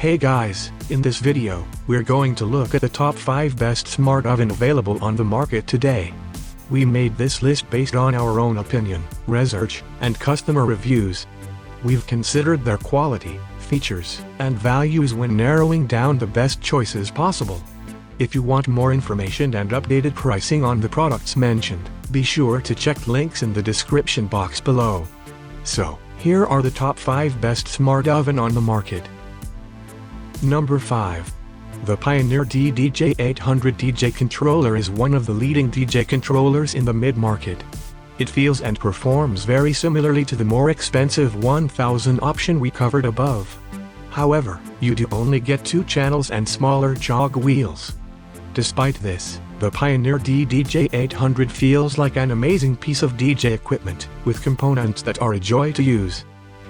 Hey guys, in this video, we're going to look at the top 5 best smart oven available on the market today. We made this list based on our own opinion, research, and customer reviews. We've considered their quality, features, and values when narrowing down the best choices possible. If you want more information and updated pricing on the products mentioned, be sure to check links in the description box below. So, here are the top 5 best smart oven on the market. Number 5. The Pioneer DDJ-800 DJ controller is one of the leading DJ controllers in the mid-market. It feels and performs very similarly to the more expensive 1000 option we covered above. However, you do only get 2 channels and smaller jog wheels. Despite this, the Pioneer DDJ-800 feels like an amazing piece of DJ equipment, with components that are a joy to use.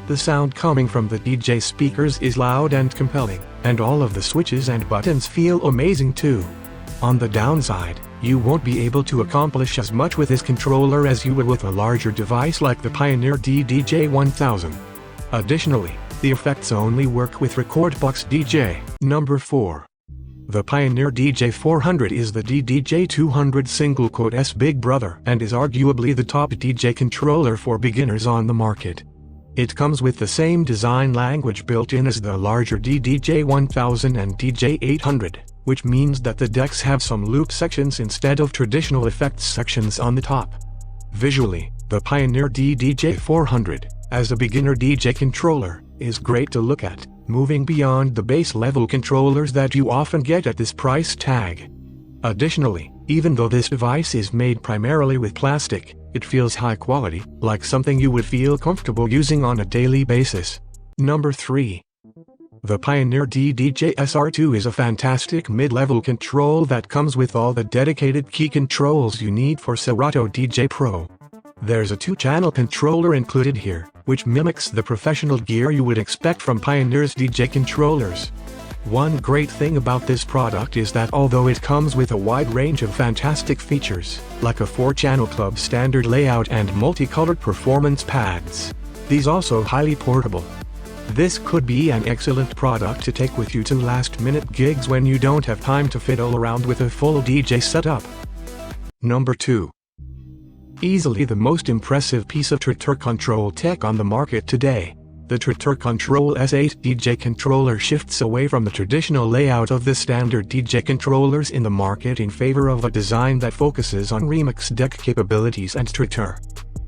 The sound coming from the DJ speakers is loud and compelling, and all of the switches and buttons feel amazing too. On the downside, you won't be able to accomplish as much with this controller as you would with a larger device like the Pioneer DDJ-1000. Additionally, the effects only work with Recordbox DJ. Number 4. The Pioneer DJ-400 is the DDJ-200 single-S big brother and is arguably the top DJ controller for beginners on the market. It comes with the same design language built in as the larger DDJ-1000 and DJ-800, which means that the decks have some loop sections instead of traditional effects sections on the top. Visually, the Pioneer DDJ-400, as a beginner DJ controller, is great to look at, moving beyond the base level controllers that you often get at this price tag. Additionally, even though this device is made primarily with plastic, it feels high quality, like something you would feel comfortable using on a daily basis. Number 3. The Pioneer DDJ-SR2 is a fantastic mid-level control that comes with all the dedicated key controls you need for Serato DJ Pro. There's a 2-channel controller included here, which mimics the professional gear you would expect from Pioneer's DJ controllers. One great thing about this product is that although it comes with a wide range of fantastic features, like a 4-channel club standard layout and multicolored performance pads, these also highly portable. This could be an excellent product to take with you to last-minute gigs when you don't have time to fiddle around with a full DJ setup. Number 2. Easily the most impressive piece of Traktor control tech on the market today, the Traktor Kontrol S8 DJ controller shifts away from the traditional layout of the standard DJ controllers in the market in favor of a design that focuses on remix deck capabilities and Traktor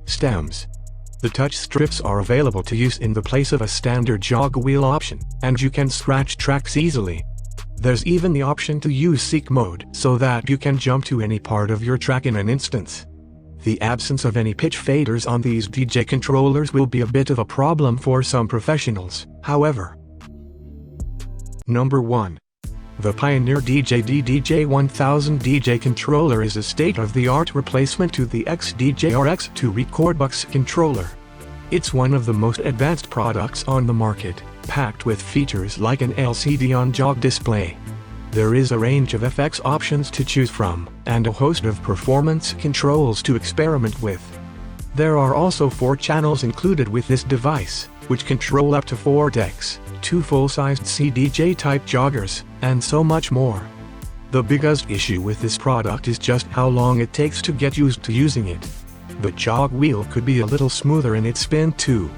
stems. The touch strips are available to use in the place of a standard jog wheel option, and you can scratch tracks easily. There's even the option to use seek mode so that you can jump to any part of your track in an instant. The absence of any pitch faders on these DJ controllers will be a bit of a problem for some professionals, however. Number 1. The Pioneer DJ DDJ-1000 DJ controller is a state-of-the-art replacement to the XDJ-RX2 Recordbox controller. It's one of the most advanced products on the market, packed with features like an LCD on-jog display. There is a range of FX options to choose from, and a host of performance controls to experiment with. There are also 4 channels included with this device, which control up to 4 decks, 2 full-sized CDJ-type joggers, and so much more. The biggest issue with this product is just how long it takes to get used to using it. The jog wheel could be a little smoother in its spin too,